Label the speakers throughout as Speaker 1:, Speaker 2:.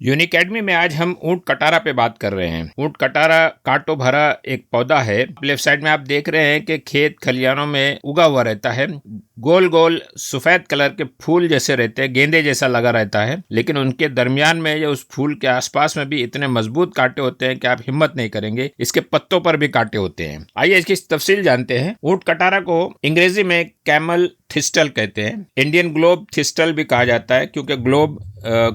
Speaker 1: यूनिकेडमी में आज हम ऊंट कटारा पे बात कर रहे हैं। ऊंट कटारा कांटों भरा एक पौधा है। लेफ्ट साइड में आप देख रहे हैं कि खेत खलियानों में उगा हुआ रहता है। गोल गोल सफेद कलर के फूल जैसे रहते हैं, गेंदे जैसा लगा रहता है, लेकिन उनके दरमियान में या उस फूल के आसपास में भी इतने मजबूत कांटे होते हैं कि आप हिम्मत नहीं करेंगे। इसके पत्तों पर भी कांटे होते हैं। आइए इसकी तफसील जानते हैं। ऊंट कटारा को अंग्रेजी में कैमल थिस्टल कहते हैं। इंडियन ग्लोब थिस्टल भी कहा जाता है, क्योंकि ग्लोब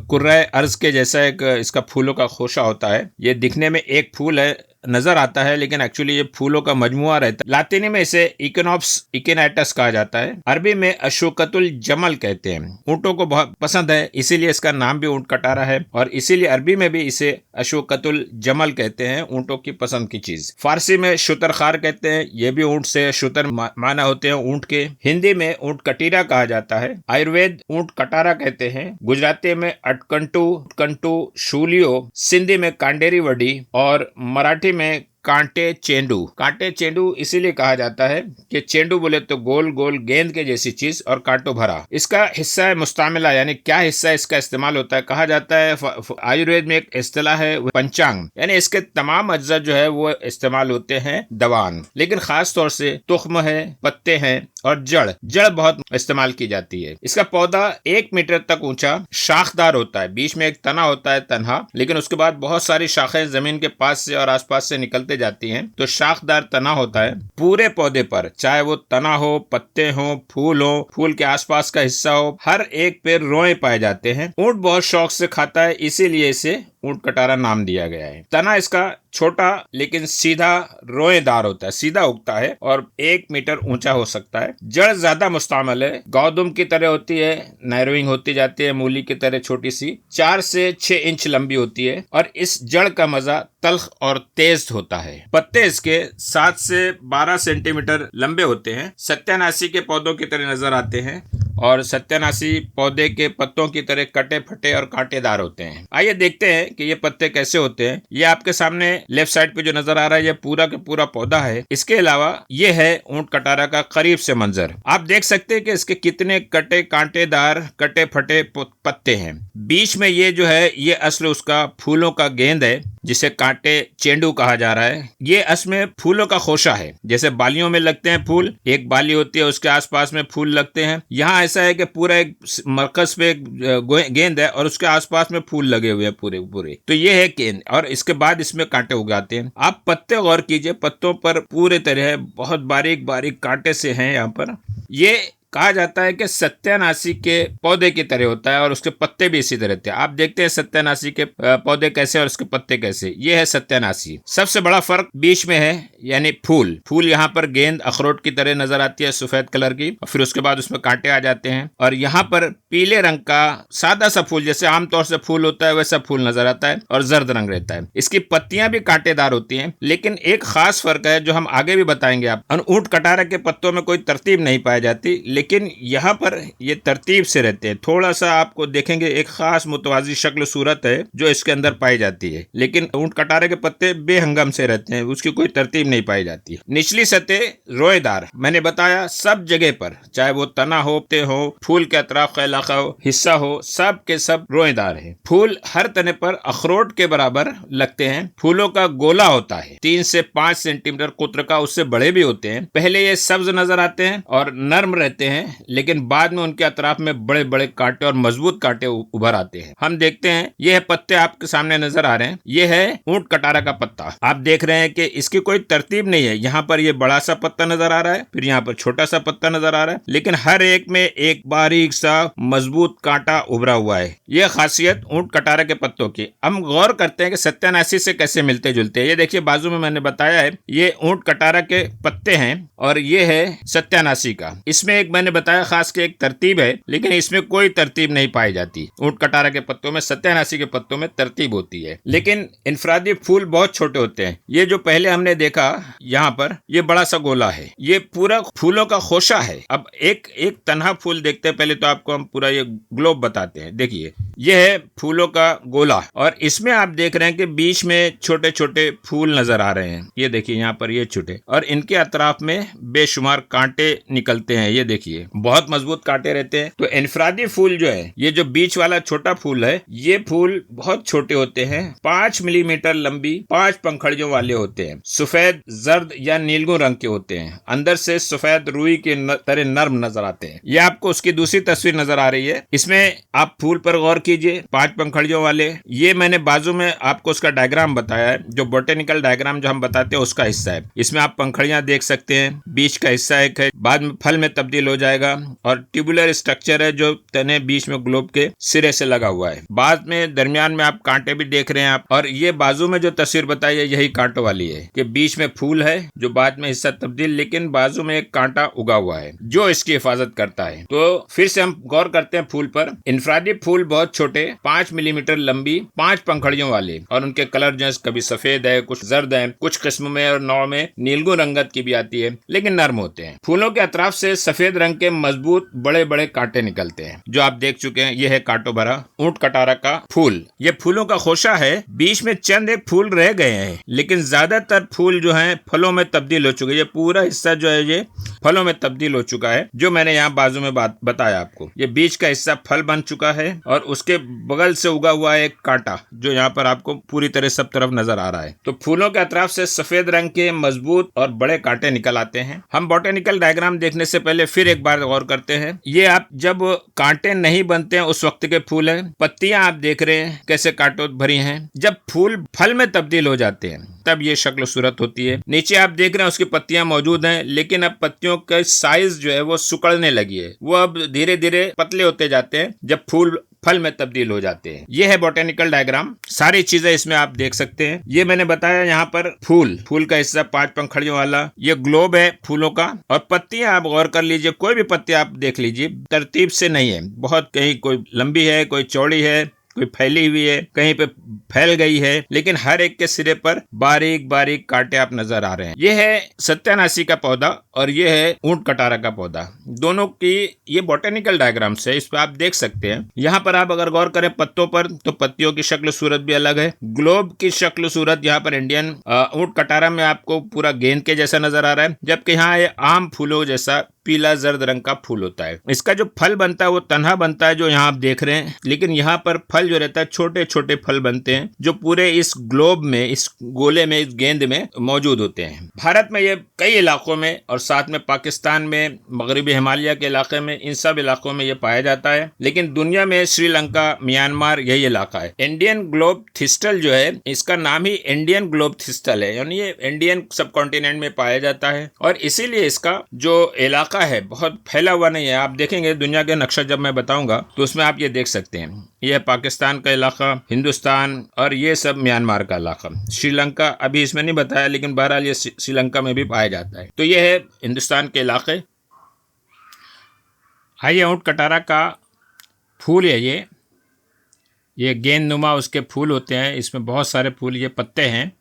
Speaker 1: कुर्रा अर्ज के जैसा एक इसका फूलों का खोशा होता है। ये दिखने में एक फूल है नजर आता है, लेकिन एक्चुअली ये फूलों का मजमुआ रहता है। लातिनी में इसे इकोनॉप्स इकिनेटस कहा जाता है। अरबी में अशोकतुल जमल कहते हैं। ऊंटों को बहुत पसंद है, इसीलिए इसका नाम भी ऊंट कटारा है, और इसीलिए अरबी में भी इसे अशोकतुल जमल कहते हैं, ऊंटों की पसंद की चीज। फारसी में शुतरखार कहते हैं, ये भी ऊंट से शुतर माना होते हैं ऊंट के। हिंदी में ऊंट कटीरा कहा जाता है। आयुर्वेद ऊंट कटारा कहते हैं। गुजराती में अटकंटू शूलियो, सिंधी में कांडेरी वडी, और मराठी में कांटे चेंडू इसीलिए कहा जाता है कि चेंडू बोले तो गोल गोल गेंद के जैसी चीज और कांटों भरा। इसका हिस्सा है मुस्तामिला, यानी क्या हिस्सा इसका इस्तेमाल होता है। कहा जाता है आयुर्वेद में एक इस्तिलाह है पंचांग, यानी इसके तमाम अज्जा जो है वो इस्तेमाल होते हैं दवान, लेकिन खास तौर से तुख्म है, पत्ते हैं और जड़ बहुत इस्तेमाल की जाती है। इसका पौधा 1 मीटर तक ऊंचा शाखदार होता है। बीच में एक तना होता है तन्हा, लेकिन उसके बाद बहुत सारी शाखें जमीन के पास से और आसपास से निकलते जाती हैं, तो शाखदार तना होता है। पूरे पौधे पर, चाहे वो तना हो, पत्ते हो, फूल के आसपास का हिस्सा हो, हर एक पे रोए पाए जाते हैं। ऊंट बहुत शौक से खाता है, इसीलिए इसे ऊंट कटारा नाम दिया गया है। तना इसका छोटा लेकिन सीधा रोएदार होता है, सीधा उगता है और 1 मीटर ऊंचा हो सकता है। जड़ ज्यादा मुस्तामल है, गौदुम की तरह होती है, नैरोइंग होती जाती है, मूली की तरह छोटी सी, 4 से 6 इंच लंबी होती है, और इस जड़ का मजा तल्ख और तेज होता है। पत्ते इसके 7 से 12 सेंटीमीटर लंबे होते हैं। सत्यानाशी के पौधों की तरह नजर आते हैं, और सत्यानाशी पौधे के पत्तों की तरह कटे फटे और कांटेदार होते हैं। आइए देखते हैं कि ये पत्ते कैसे होते हैं। ये आपके सामने लेफ्ट साइड पे जो नजर आ रहा है, ये पूरा का पूरा पौधा है। इसके अलावा ये है ऊंट कटारा का करीब से मंजर। आप देख सकते हैं कि इसके कितने कटे कांटेदार कटे फटे पत्ते हैं। बीच में ये जो है ये असल उसका फूलों का गेंद है, जिसे कांटे चेंडू कहा जा रहा है। ये असल में फूलों का खोशा है। जैसे बालियों में लगते हैं फूल, एक बाली होती है, उसके आसपास में फूल लगते हैं। यहाँ ऐसा है कि पूरा एक मरकज पे गेंद है और उसके आसपास में फूल लगे हुए हैं पूरे। तो ये है गेंद, और इसके बाद इसमें कांटे उगाते हैं। आप पत्ते गौर कीजिए, पत्तों पर पूरे तरह बहुत बारीक बारीक कांटे से हैं। यहाँ पर ये कहा जाता है कि सत्यानाशी के पौधे की तरह होता है, और उसके पत्ते भी इसी तरह थे। आप देखते हैं सत्यानाशी के पौधे कैसे और उसके पत्ते कैसे। ये है सत्यानाशी। सबसे बड़ा फर्क बीच में है, यानी फूल यहाँ पर गेंद अखरोट की तरह नजर आती है, सफेद कलर की, और फिर उसके बाद उसमें कांटे आ जाते हैं, और यहाँ पर पीले रंग का सादा सा फूल, जैसे आमतौर से फूल होता है वैसा फूल नजर आता है, और जर्द रंग रहता है। इसकी पत्तियां भी कांटेदार होती हैं, लेकिन एक खास फर्क है जो हम आगे भी बताएंगे। आप ऊंट कटारा के पत्तों में कोई तरतीब नहीं पाई जाती, लेकिन यहाँ पर ये तरतीब से रहते हैं। थोड़ा सा आपको देखेंगे एक खास मुतवाजी शक्ल सूरत है जो इसके अंदर पाई जाती है, लेकिन ऊंट कटारे के पत्ते बेहंगम से रहते हैं, उसकी कोई तरतीब नहीं पाई जाती। निचली सतह रोएदार, मैंने बताया सब जगह पर, चाहे वो तना हो, पत्ते हो, फूल के अतराफ का इलाका हो, हिस्सा हो, सब के सब रोएदार है। फूल हर तने पर अखरोट के बराबर लगते हैं। फूलों का गोला होता है 3 से 5 सेंटीमीटर कुत्र का, उससे बड़े भी होते हैं। पहले ये सब्ज नजर आते हैं और नर्म रहते हैं, लेकिन बाद में उनके अतराफ में बड़े बड़े कांटे और मजबूत कांटे उभर आते हैं। हम देखते हैं, ये है पत्ते आपके सामने नजर आ रहे हैं, ये है ऊंट कटारा का पत्ता। आप देख रहे हैं कि इसकी कोई तरतीब नहीं है। यहाँ पर ये बड़ा सा पत्ता नजर आ रहा है, फिर यहाँ पर छोटा सा पत्ता नजर आ रहा है, लेकिन हर एक में एक बारीक सा मजबूत कांटा उभरा हुआ है। ये खासियत ऊंट कटारा के पत्तों की। हम गौर करते हैं कि सत्यानाशी से कैसे मिलते जुलते हैं। ये देखिए बाजू में मैंने बताया है, ये ऊंट कटारा के पत्ते हैं, और ये है सत्यानाशी का। इसमें एक मैंने बताया खास के एक तरतीब है, लेकिन इसमें कोई तरतीब नहीं पाई जाती। ऊंट कटारा के पत्तों में, सत्यानाशी के पत्तों में तरतीब होती है, लेकिन इनफरादी फूल बहुत छोटे होते हैं। ये जो पहले हमने देखा यहाँ पर, ये बड़ा सा गोला है, ये पूरा फूलों का खोशा है। अब एक तन्हा फूल देखते हैं पहले, तो आपको हम पूरा ये ग्लोब बताते हैं। देखिए यह है फूलों का गोला और इसमें आप देख रहे हैं कि बीच में छोटे छोटे फूल नजर आ रहे हैं। ये देखिए यहाँ पर ये छोटे और इनके अतराफ में बेशुमार कांटे निकलते हैं। ये देखिए बहुत मजबूत कांटे रहते हैं। तो इनफरादी फूल जो है, ये जो बीच वाला छोटा फूल है, ये फूल बहुत छोटे होते हैं, 5 मिलीमीटर लंबी, 5 पंखड़ियों वाले होते हैं, सफेद, जर्द या नीलगू रंग के होते हैं, अंदर से सफेद रुई के तरह नर्म नजर आते हैं। ये आपको उसकी दूसरी तस्वीर नजर आ रही है। इसमें आप फूल पर गौर कीजिए, 5 पंखड़ियों वाले। ये मैंने बाजू में आपको उसका डायग्राम बताया है, जो बोटेनिकल डायग्राम जो हम बताते हैं उसका हिस्सा है। इसमें आप पंखड़ियां देख सकते हैं, बीच का हिस्सा एक है, बाद में फल में तब्दील हो जाएगा और ट्यूबुलर स्ट्रक्चर है जो तने बीच में ग्लोब के सिरे से लगा हुआ है। बाद में दरमियान में आप कांटे भी देख रहे हैं आप। और ये बाजू में जो तस्वीर बताई है यही कांटों वाली है कि बीच में फूल है जो बाद में हिस्सा तब्दील, लेकिन बाजू में एक कांटा उगा हुआ है जो इसकी हिफाजत करता है। तो फिर से हम गौर करते हैं फूल पर। इनफरादी फूल बहुत छोटे, 5 मिलीमीटर लंबी, 5 पंखड़ियों वाले और उनके कलर जो है कभी सफेद है, कुछ जर्द है, कुछ किस्म में और नौ में नीलगू रंगत की भी आती है, लेकिन नर्म होते हैं। फूलों के अतराफ से सफेद रंग के मजबूत बड़े बड़े कांटे निकलते हैं जो आप देख चुके हैं। यह है कांटों भरा ऊंट कटारा का फूल। ये फूलों का खोशा है, बीच में चंद एक फूल रह गए हैं, लेकिन ज्यादातर फूल जो हैं फलों में तब्दील हो चुके हैं। ये पूरा हिस्सा जो है ये फलों में तब्दील हो चुका है, जो मैंने यहाँ बाजू में बताया आपको। ये बीच का हिस्सा फल बन चुका है और उसके बगल से उगा हुआ है एक कांटा जो यहाँ पर आपको पूरी तरह सब तरफ नजर आ रहा है। तो फूलों के अतराफ से सफेद रंग के मजबूत और बड़े कांटे निकल आते हैं। हम बोटेनिकल डायग्राम देखने से पहले फिर एक बार गौर करते हैं। ये आप जब कांटे नहीं बनते हैं उस वक्त के फूल है। पत्तियां आप देख रहे हैं कैसे कांटों भरी हैं। जब फूल फल में तब्दील हो जाते हैं तब ये शक्ल सूरत होती है। नीचे आप देख रहे हैं उसकी पत्तियां मौजूद हैं, लेकिन अब पत्तियों का साइज जो है वो सुकड़ने लगी है। वो अब धीरे धीरे पतले होते जाते हैं जब फूल फल में तब्दील हो जाते हैं। ये है बोटेनिकल डायग्राम, सारी चीजें इसमें आप देख सकते हैं। ये मैंने बताया यहाँ पर फूल का हिस्सा 5 पंखड़ियों वाला, ये ग्लोब है फूलों का। और पत्तियां आप गौर कर लीजिए, कोई भी पत्ती आप देख लीजिए तरतीब से नहीं है, बहुत कहीं कोई लंबी है, कोई चौड़ी है, कोई फैली हुई है, कहीं पे फैल गई है, लेकिन हर एक के सिरे पर बारीक बारीक कांटे आप नजर आ रहे हैं। यह है सत्यानाशी का पौधा और यह है ऊंट कटारा का पौधा। दोनों की ये बोटेनिकल डायग्राम से इस पर आप देख सकते हैं। यहाँ पर आप अगर गौर करें पत्तों पर तो पत्तियों की शक्ल सूरत भी अलग है। ग्लोब की शक्ल सूरत यहाँ पर इंडियन ऊंट कटारा में आपको पूरा गेंद के जैसा नजर आ रहा है, जबकि यहाँ ये आम फूलों जैसा पीला जर्द रंग का फूल होता है। इसका जो फल बनता है वो तन्हा बनता है जो यहाँ आप देख रहे हैं, लेकिन यहाँ पर फल जो रहता है छोटे छोटे फल बनते हैं जो पूरे इस ग्लोब में, इस गोले में, इस गेंद में मौजूद होते हैं। भारत में ये कई इलाकों में और साथ में पाकिस्तान में, मगरबी हिमालय के इलाके में, इन सब इलाकों में ये पाया जाता है। लेकिन दुनिया में श्रीलंका, म्यांमार यही इलाका है। इंडियन ग्लोब थिस्टल जो है, इसका नाम ही इंडियन ग्लोब थिस्टल है, यानी ये इंडियन सब कॉन्टिनेंट में पाया जाता है और इसीलिए इसका जो इलाका है बहुत फैला हुआ नहीं है। आप देखेंगे दुनिया के नक्शा जब मैं बताऊंगा तो उसमें आप ये देख सकते हैं। यह पाकिस्तान का इलाका, हिंदुस्तान और ये सब म्यांमार का इलाका। श्रीलंका अभी इसमें नहीं बताया, लेकिन बहरहाल ये श्रीलंका में भी पाया जाता है। तो ये है हिंदुस्तान के इलाके। आइए ऊंट कटारा का फूल है ये गेंद नुमा उसके फूल होते हैं। इसमें बहुत सारे फूल, ये पत्ते हैं,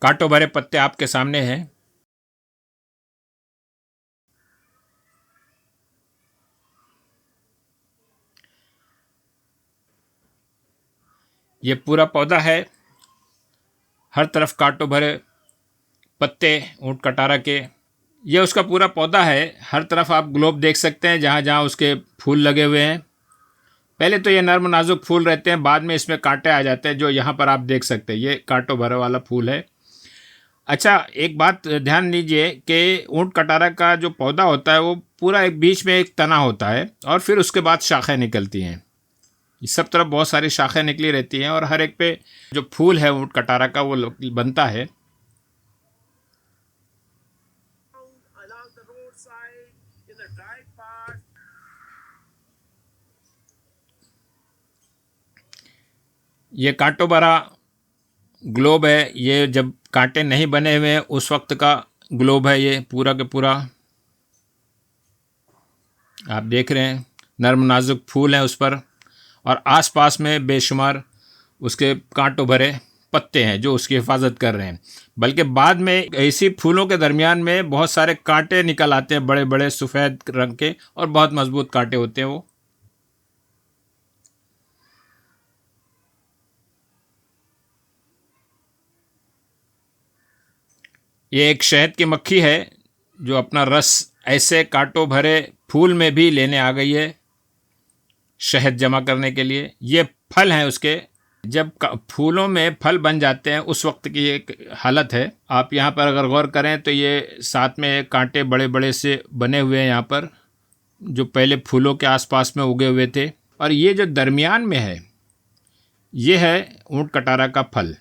Speaker 1: कांटों भरे पत्ते आपके सामने हैं। ये पूरा पौधा है, हर तरफ कांटों भरे पत्ते ऊंट कटारा के। ये उसका पूरा पौधा है। हर तरफ आप ग्लोब देख सकते हैं जहाँ जहाँ उसके फूल लगे हुए हैं। पहले तो ये नर्म नाजुक फूल रहते हैं, बाद में इसमें कांटे आ जाते हैं जो यहाँ पर आप देख सकते हैं। ये कांटों भरे वाला फूल है। अच्छा, एक बात ध्यान दीजिए कि ऊंट कटारा का जो पौधा होता है वो पूरा एक बीच में एक तना होता है और फिर उसके बाद शाखें निकलती हैं। इस सब तरफ बहुत सारी शाखें निकली रहती हैं और हर एक पे जो फूल है ऊंट कटारा का वो बनता है। ये कांटों भरा ग्लोब है। ये जब कांटे नहीं बने हुए हैं उस वक्त का ग्लोब है। ये पूरा के पूरा आप देख रहे हैं, नर्म नाजुक फूल हैं उस पर और आसपास में बेशुमार उसके कांटों भरे पत्ते हैं जो उसकी हिफाजत कर रहे हैं। बल्कि बाद में ऐसी फूलों के दरमियान में बहुत सारे कांटे निकल आते हैं, बड़े बड़े सफ़ेद रंग के, और बहुत मजबूत कांटे होते हैं वो। ये एक शहद की मक्खी है जो अपना रस ऐसे कांटों भरे फूल में भी लेने आ गई है शहद जमा करने के लिए। ये फल हैं उसके, जब फूलों में फल बन जाते हैं उस वक्त की एक हालत है। आप यहाँ पर अगर गौर करें तो ये साथ में कांटे बड़े बड़े से बने हुए हैं यहाँ पर, जो पहले फूलों के आसपास में उगे हुए थे। और ये जो दरमियान में है ये है ऊंट कटारा का फल।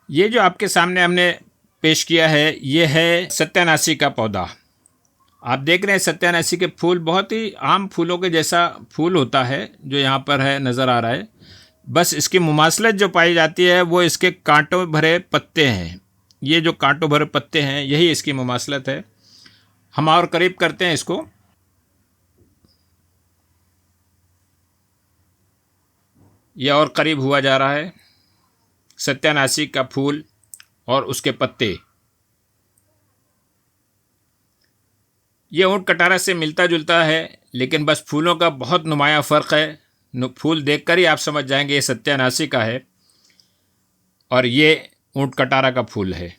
Speaker 1: ये जो आपके सामने हमने पेश किया है ये है सत्यानाशी का पौधा। आप देख रहे हैं सत्यानाशी के फूल बहुत ही आम फूलों के जैसा फूल होता है जो यहाँ पर है, नज़र आ रहा है। बस इसकी मुमासलत जो पाई जाती है वो इसके कांटों भरे पत्ते हैं। ये जो कांटों भरे पत्ते हैं यही इसकी मुमासलत है। हम और करीब करते हैं इसको। यह और करीब हुआ जा रहा है। सत्यानाशी का फूल और उसके पत्ते ये ऊंट कटारा से मिलता जुलता है, लेकिन बस फूलों का बहुत नुमाया फ़र्क है। फूल देखकर ही आप समझ जाएंगे ये सत्यानाशी का है और ये ऊंट कटारा का फूल है।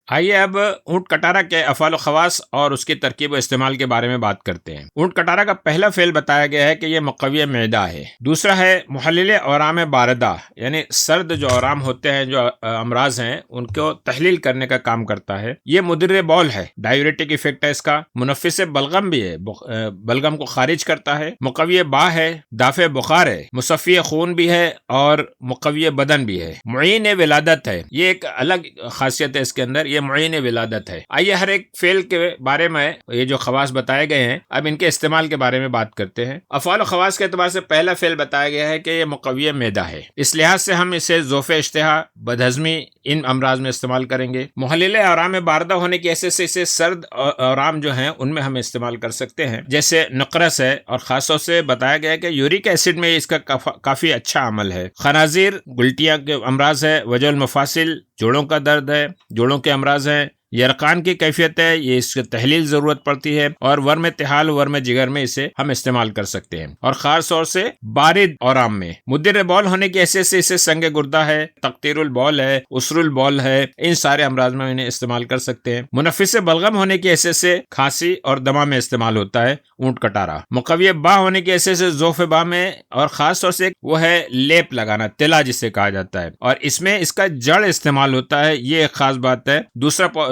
Speaker 1: आइए अब ऊंट कटारा के अफ़ाल व ख़वास और उसकी तरकीब व इस्तेमाल के बारे में बात करते हैं। ऊंट कटारा का पहला फ़ेल बताया गया है कि यह मुक़व्वी मैदा है। दूसरा है मुहल्लिल औराम बारदा, यानी सर्द जो औराम होते हैं, जो अमराज हैं, उनको तहलील करने का काम करता है। ये मुदिर बौल है, डायूरेटिक इफेक्ट है इसका। मुनफ़िस बलगम भी है, बलगम को खारिज करता है। मुक़व्वी बा है, दाफ़े बुखार है, मुसफ़ी खून भी है और मुक़व्वी बदन भी है। मुईन विलादत है, ये एक अलग खासियत है इसके अंदर, ये मुईन विलादत है। आइए हर एक फेल के बारे में, ये जो खवास बताए गए हैं, अब इनके इस्तेमाल के बारे में बात करते हैं। अफ़ाल खवास के एतबार से पहला फेल बताया गया है कि ये मुक़व्वी मैदा है। इस लिहाज से हम इसे ज़ोफ़े इश्तिहा, बदहज़मी इन अमराज में इस्तेमाल करेंगे। मुहल्लिल औराम बारदा होने की हैसियत से इसे सर्द औराम जो हैं उनमें हम इस्तेमाल कर सकते हैं, जैसे नक़रस है। और ख़ासतौर से बताया गया है कि यूरिक एसिड में इसका काफ़ी अच्छा अमल है। खनाजीर, गुल्टियाँ के अमराज है, वजल मफासिल, जोड़ों का दर्द है, जोड़ों के अमराज हैं, यरकान की कैफियत है, ये इसकी तहलील ज़रूरत पड़ती है। और वर्म तिहाल, वर्म जिगर में इसे हम इस्तेमाल कर सकते हैं। और ख़ास तौर से बारिद औराम में मुद्दिर बौल होने की हैसियत से इसे संग गुर्दा है, तकतीरुल बौल है, उसरुल बौल है, इन सारे अमराज में इन्हें इस्तेमाल कर सकते हैं। मुनफ़िस बलगम होने की हैसियत से खांसी और दमा में इस्तेमाल होता है ऊंट कटारा। मुक़व्वी बा होने की हैसियत से ज़ोफ़े बा में, और ख़ास तौर से वो है लेप लगाना, तिला जिसे कहा जाता है, और इसमें इसका जड़ इस्तेमाल होता है। ये एक खास बात है।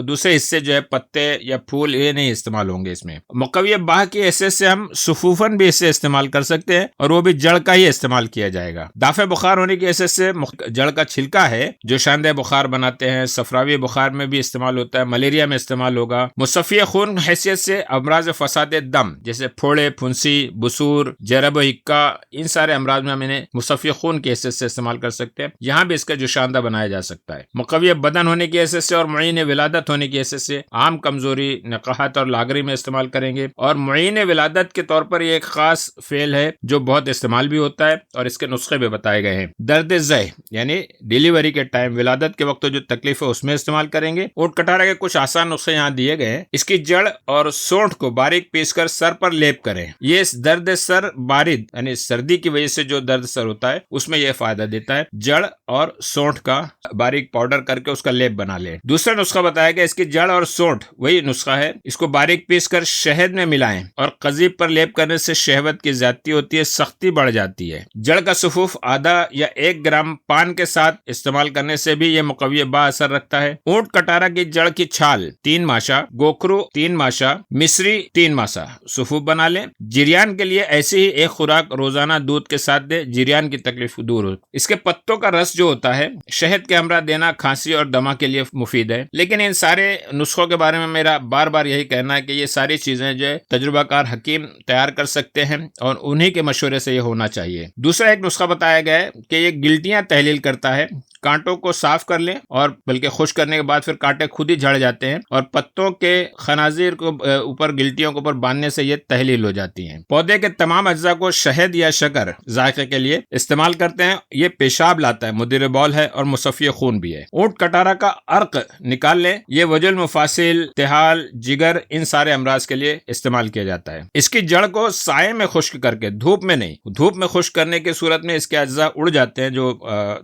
Speaker 1: दूसरे हिस्से जो है पत्ते या फूल ये नहीं इस्तेमाल होंगे इसमें। मुक़व्वी बाह की हैसियत से हम सुफूफन भी इसे इस्तेमाल कर सकते हैं और वो भी जड़ का ही इस्तेमाल किया जाएगा। दाफ़े बुखार होने की हैसियत से जड़ का छिलका है जो शानदे बुखार बनाते हैं। सफरावी बुखार में भी इस्तेमाल होता है, मलेरिया में इस्तेमाल होगा। मुसफ़ी खून हैसियत से अमराज फसाद दम जैसे फोड़े, फुंसी, बुसूर, जरब हिक्का, इन सारे अमराज में हम इन्हें मुसफ़ी खून की हैसियत से इस्तेमाल कर सकते हैं। यहाँ भी इसका जोशानदा बनाया जा सकता है। मुक़व्वी बदन होने की हैसियत से और मुईन विलादत होने की हैसियत से आम कमजोरी, नक़ाहत और लागरी में इस्तेमाल करेंगे। और मुईन विलादत के तौर पर ये एक खास फेल है जो बहुत इस्तेमाल भी होता है और इसके नुस्खे भी बताए गए हैं। दर्द ज़ह यानी डिलीवरी के टाइम, विलादत के वक्त जो तकलीफ है उसमें इस्तेमाल करेंगे। ऊंट कटारा के कुछ आसान नुस्खे यहाँ दिए गए हैं। इसकी जड़ और सोंठ को बारीक पीसकर सर पर लेप करें। ये दर्द सर बारिद यानी सर्दी की वजह से जो दर्द सर होता है उसमें यह फायदा देता है। जड़ और सोंठ का बारीक पाउडर करके उसका लेप बना ले। दूसरा नुस्खा बताया गया, इसकी जड़ और सोंठ वही नुस्खा है, इसको बारीक पीस कर शहद में मिलाएं और कजीब पर लेप करने से शहवत की ज्यादती होती है, सख्ती बढ़ जाती है। जड़ का सुफूफ आधा या 1 ग्राम पान के साथ इस्तेमाल करने से भी यह मुक़व्वी बा असर रखता है। ऊंट कटारा की जड़ की छाल 3 माशा, गोखरू 3 माशा, मिश्री 3 माशा सुफूफ बना लें। जिरियान के लिए ऐसी ही एक खुराक रोजाना दूध के साथ दे, जिरियान की तकलीफ दूर हो। इसके पत्तों का रस जो होता है शहद के हमरा देना खांसी और दमा के लिए मुफीद है। लेकिन इन सारे नुस्खों के बारे में मेरा बार बार यही कहना है कि ये सारी चीजें जो है तजुर्बाकार हकीम तैयार कर सकते हैं और उन्हीं के मशवरे से ये होना चाहिए। दूसरा एक नुस्खा बताया गया है कि ये गिल्टियां तहलील करता है। कांटों को साफ कर लें और बल्कि खुश्क करने के बाद फिर कांटे खुद ही झड़ जाते हैं और पत्तों के खनाजीर को ऊपर गिल्टियों के ऊपर बांधने से ये तहलील हो जाती हैं। पौधे के तमाम अज्जा को शहद या शक्कर जायके के लिए इस्तेमाल करते हैं। ये पेशाब लाता है, मुदिर बौल है और मुसफ़ी खून भी है। ऊंट कटारा का अर्क निकाल लें, ये ये वजुल मुफासिल, तिहाल, जिगर, इन सारे अमराज के लिए इस्तेमाल किया जाता है। इसकी जड़ को साये में खुश्क करके, धूप में नहीं, धूप में खुश्क करने की सूरत में इसके अज्जा उड़ जाते हैं जो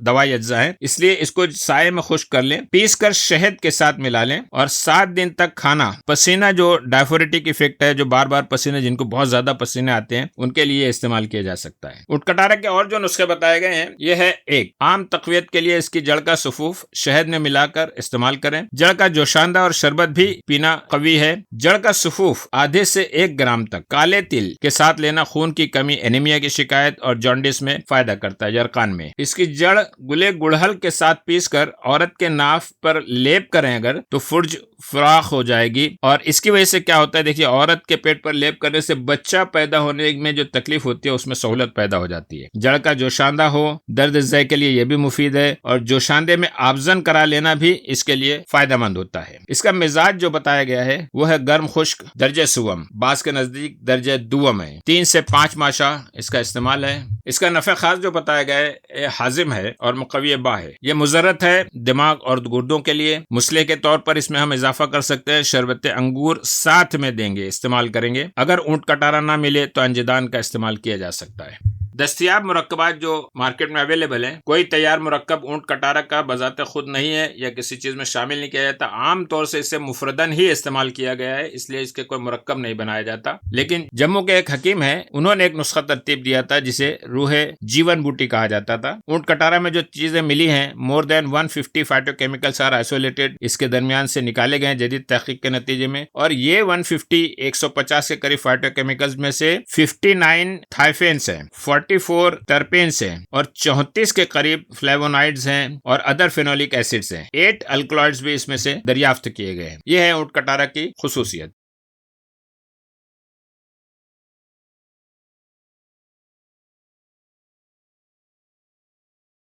Speaker 1: दवाई अज्जा हैं, इसलिए इसको साये में खुश्क कर लें, पीस कर शहद के साथ मिला लें और 7 दिन तक खाना। पसीना जो डायफोरेटिक इफेक्ट है, जो बार बार पसीने, जिनको बहुत ज्यादा पसीने आते हैं, उनके लिए इस्तेमाल किया जा सकता है। ऊंट कटारा के और जो नुस्खे बताए गए हैं, यह है एक आम तकवियत के लिए इसकी जड़ का सुफूफ शहद में मिलाकर इस्तेमाल करें। जड़ का जोशांदा और शरबत भी पीना कवी है। जड़ का सुफूफ आधे से 1 ग्राम तक काले तिल के साथ लेना खून की कमी, एनीमिया की शिकायत और जॉन्डिस में फायदा करता है, यरकान में। इसकी जड़ गुले गुड़हल के साथ पीसकर औरत के नाफ पर लेप करें अगर, तो फुर्ज फराख हो जाएगी। और इसकी वजह से क्या होता है, देखिए, औरत के पेट पर लेप करने से बच्चा पैदा होने में जो तकलीफ होती है उसमें सहूलत पैदा हो जाती है। जड़ का जोशांदा हो, दर्द ज़य के लिए यह भी मुफीद है और जोशांदे में आबजन करा लेना भी इसके लिए फायदेमंद होता है। इसका मिजाज जो बताया गया है वो है गर्म खुश्क, दर्जे सुवम, बास के नजदीक दर्जे दुवम है। 3 से 5 माशा इसका इस्तेमाल है। इसका नफे खास जो बताया गया है, हाजिम है और मुकव्वी बा है। यह मुजर्रत है दिमाग और गुर्दों के लिए। मुसले के तौर पर इसमें हम इजाफा कर सकते हैं, शरबत अंगूर साथ में देंगे, इस्तेमाल करेंगे। अगर ऊंट कटारा ना मिले तो अंजदान का इस्तेमाल किया जा सकता है। दस्तयाब मुरक्कबात जो मार्केट में अवेलेबल है, कोई तैयार मुरक्कब ऊंट कटारा का बजाते खुद नहीं है या किसी चीज में शामिल नहीं किया जाता। आम तौर से इसे मुफरदन ही इस्तेमाल किया गया है, इसलिए इसके कोई मुरक्कब नहीं बनाया जाता। लेकिन जम्मू के एक हकीम है, उन्होंने एक नुस्खा तरतीब दिया था जिसे रूहे जीवन बूटी कहा जाता था। ऊंट कटारा में जो चीजें मिली हैं, more than 150 phytochemicals are isolated, इसके दरमियान से निकाले गए जदीद तहकीक के नतीजे में। और ये 150 के करीब फाइटोकेमिकल्स में से 59 थाइफेन्स हैं, 44 टर्पेन्स हैं और 34 के करीब फ्लेवोनाइड्स हैं और अदर फेनोलिक एसिड्स हैं। 8 अल्कलॉइड्स भी इसमें से दरियाफ्त किए गए हैं। यह है ऊंट कटारा की खुसूसियत।